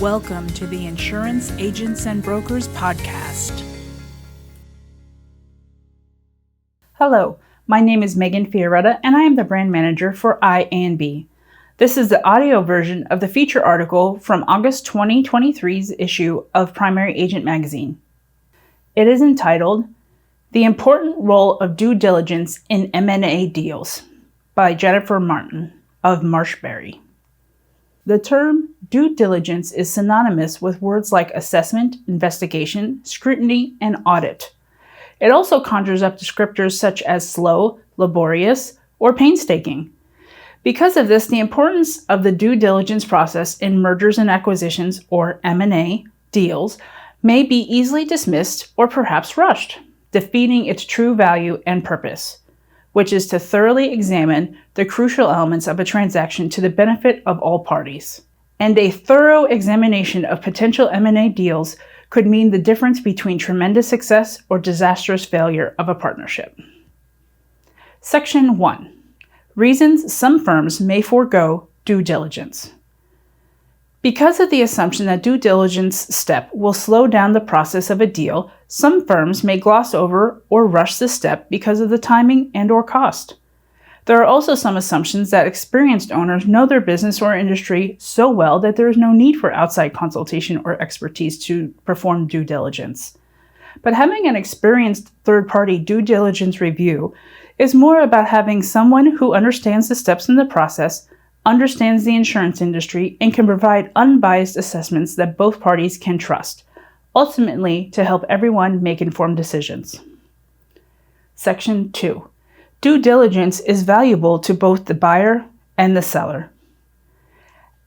Welcome to the Insurance Agents and Brokers Podcast. Hello, my name is Megan Fioretta, and I am the brand manager for IA&B. This is the audio version of the feature article from August 2023's issue of Primary Agent Magazine. It is entitled, The Important Role of Due Diligence in M&A Deals by Jennifer Martin of MarshBerry. The term due diligence is synonymous with words like assessment, investigation, scrutiny, and audit. It also conjures up descriptors such as slow, laborious, or painstaking. Because of this, the importance of the due diligence process in mergers and acquisitions, or M&A deals, may be easily dismissed or perhaps rushed, defeating its true value and purpose, which is to thoroughly examine the crucial elements of a transaction to the benefit of all parties. And a thorough examination of potential M&A deals could mean the difference between tremendous success or disastrous failure of a partnership. Section 1. Reasons some firms may forego due diligence. Because of the assumption that due diligence step will slow down the process of a deal, some firms may gloss over or rush this step because of the timing and/or cost. There are also some assumptions that experienced owners know their business or industry so well that there is no need for outside consultation or expertise to perform due diligence. But having an experienced third-party due diligence review is more about having someone who understands the steps in the process, understands the insurance industry, and can provide unbiased assessments that both parties can trust, ultimately to help everyone make informed decisions. Section 2. Due diligence is valuable to both the buyer and the seller.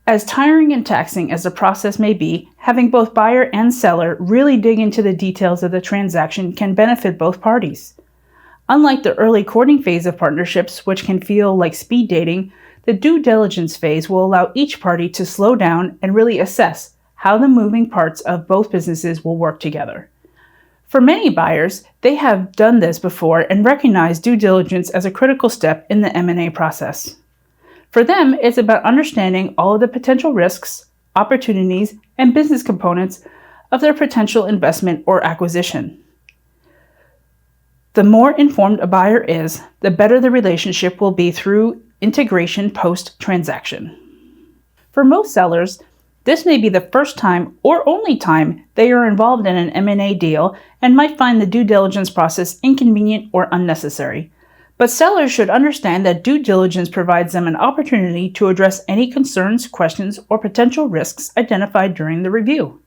As tiring and taxing as the process may be, having both buyer and seller really dig into the details of the transaction can benefit both parties. Unlike the early courting phase of partnerships, which can feel like speed dating, the due diligence phase will allow each party to slow down and really assess how the moving parts of both businesses will work together. For many buyers, they have done this before and recognize due diligence as a critical step in the M&A process. For them, it's about understanding all of the potential risks, opportunities, and business components of their potential investment or acquisition. The more informed a buyer is, the better the relationship will be through integration post-transaction. For most sellers, this may be the first time or only time they are involved in an M&A deal and might find the due diligence process inconvenient or unnecessary. But sellers should understand that due diligence provides them an opportunity to address any concerns, questions, or potential risks identified during the review.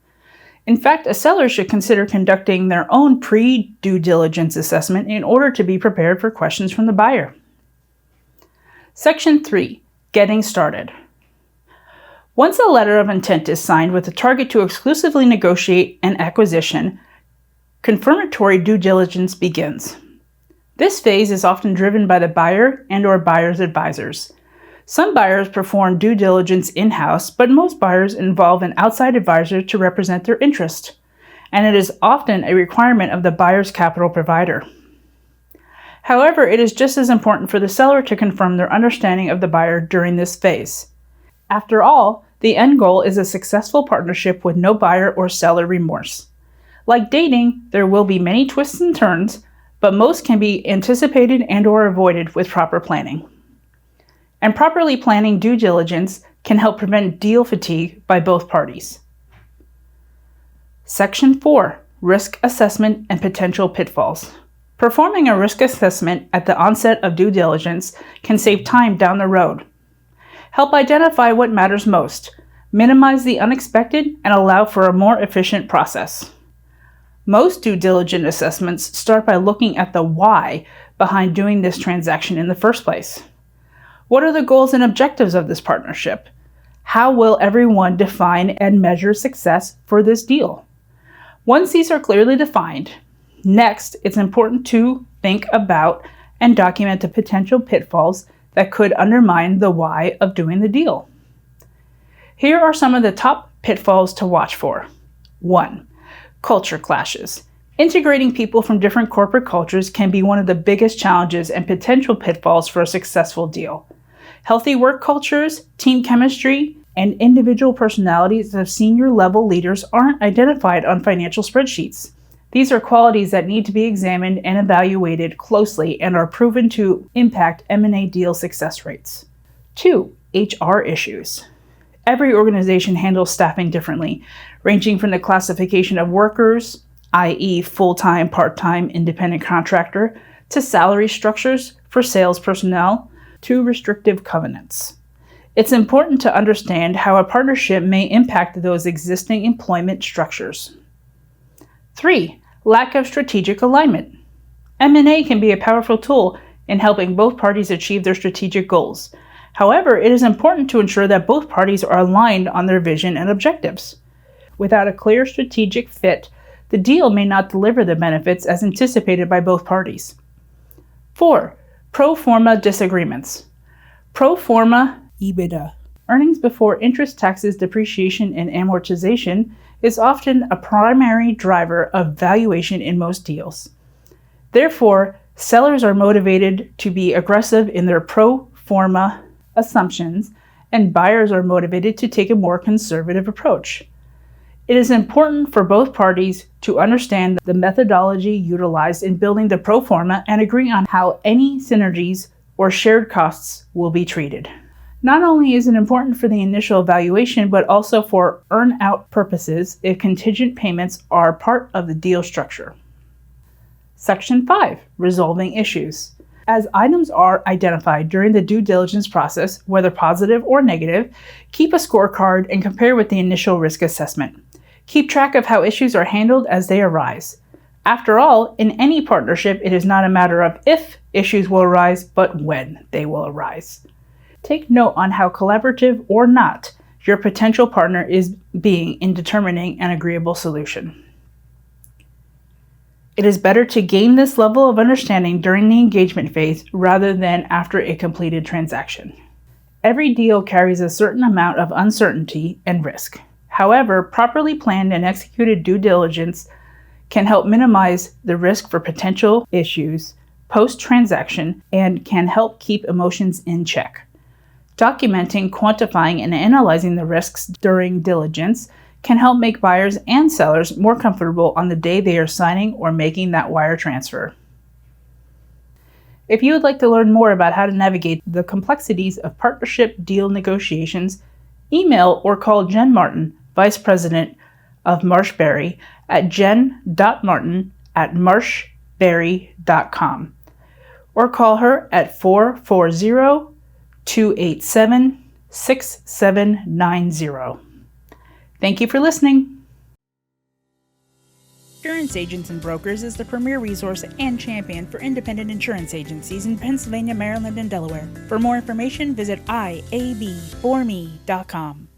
In fact, a seller should consider conducting their own pre-due diligence assessment in order to be prepared for questions from the buyer. Section 3. Getting started. Once a letter of intent is signed with the target to exclusively negotiate an acquisition, confirmatory due diligence begins. This phase is often driven by the buyer and/or buyer's advisors. Some buyers perform due diligence in-house, but most buyers involve an outside advisor to represent their interest, and it is often a requirement of the buyer's capital provider. However, it is just as important for the seller to confirm their understanding of the buyer during this phase. After all, the end goal is a successful partnership with no buyer or seller remorse. Like dating, there will be many twists and turns, but most can be anticipated and/or avoided with proper planning. And properly planning due diligence can help prevent deal fatigue by both parties. Section 4. Risk assessment and potential pitfalls. Performing a risk assessment at the onset of due diligence can save time down the road, help identify what matters most, minimize the unexpected, and allow for a more efficient process. Most due diligence assessments start by looking at the why behind doing this transaction in the first place. What are the goals and objectives of this partnership? How will everyone define and measure success for this deal? Once these are clearly defined, next, it's important to think about and document the potential pitfalls that could undermine the why of doing the deal. Here are some of the top pitfalls to watch for. 1. Culture clashes. Integrating people from different corporate cultures can be one of the biggest challenges and potential pitfalls for a successful deal. Healthy work cultures, team chemistry, and individual personalities of senior level leaders aren't identified on financial spreadsheets. These are qualities that need to be examined and evaluated closely and are proven to impact M&A deal success rates. 2. HR issues. Every organization handles staffing differently, ranging from the classification of workers, i.e. full-time, part-time, independent contractor, to salary structures for sales personnel, to restrictive covenants. It's important to understand how a partnership may impact those existing employment structures. 3. Lack of strategic alignment. M&A can be a powerful tool in helping both parties achieve their strategic goals. However, it is important to ensure that both parties are aligned on their vision and objectives. Without a clear strategic fit, the deal may not deliver the benefits as anticipated by both parties. 4. Pro forma disagreements. Pro forma EBITDA, earnings before interest, taxes, depreciation, and amortization, is often a primary driver of valuation in most deals. Therefore, sellers are motivated to be aggressive in their pro forma assumptions, and buyers are motivated to take a more conservative approach. It is important for both parties to understand the methodology utilized in building the pro forma and agree on how any synergies or shared costs will be treated. Not only is it important for the initial evaluation, but also for earn-out purposes if contingent payments are part of the deal structure. Section 5. Resolving issues. As items are identified during the due diligence process, whether positive or negative, keep a scorecard and compare with the initial risk assessment. Keep track of how issues are handled as they arise. After all, in any partnership, it is not a matter of if issues will arise, but when they will arise. Take note on how collaborative or not your potential partner is being in determining an agreeable solution. It is better to gain this level of understanding during the engagement phase rather than after a completed transaction. Every deal carries a certain amount of uncertainty and risk. However, properly planned and executed due diligence can help minimize the risk for potential issues post-transaction and can help keep emotions in check. Documenting, quantifying, and analyzing the risks during diligence can help make buyers and sellers more comfortable on the day they are signing or making that wire transfer. If you would like to learn more about how to navigate the complexities of partnership deal negotiations, email or call Jen Martin, Vice President of MarshBerry, at jen.martin@marshberry.com, or call her at 440-287-6790. Thank you for listening. Insurance Agents and Brokers is the premier resource and champion for independent insurance agencies in Pennsylvania, Maryland, and Delaware. For more information, visit iabforme.com.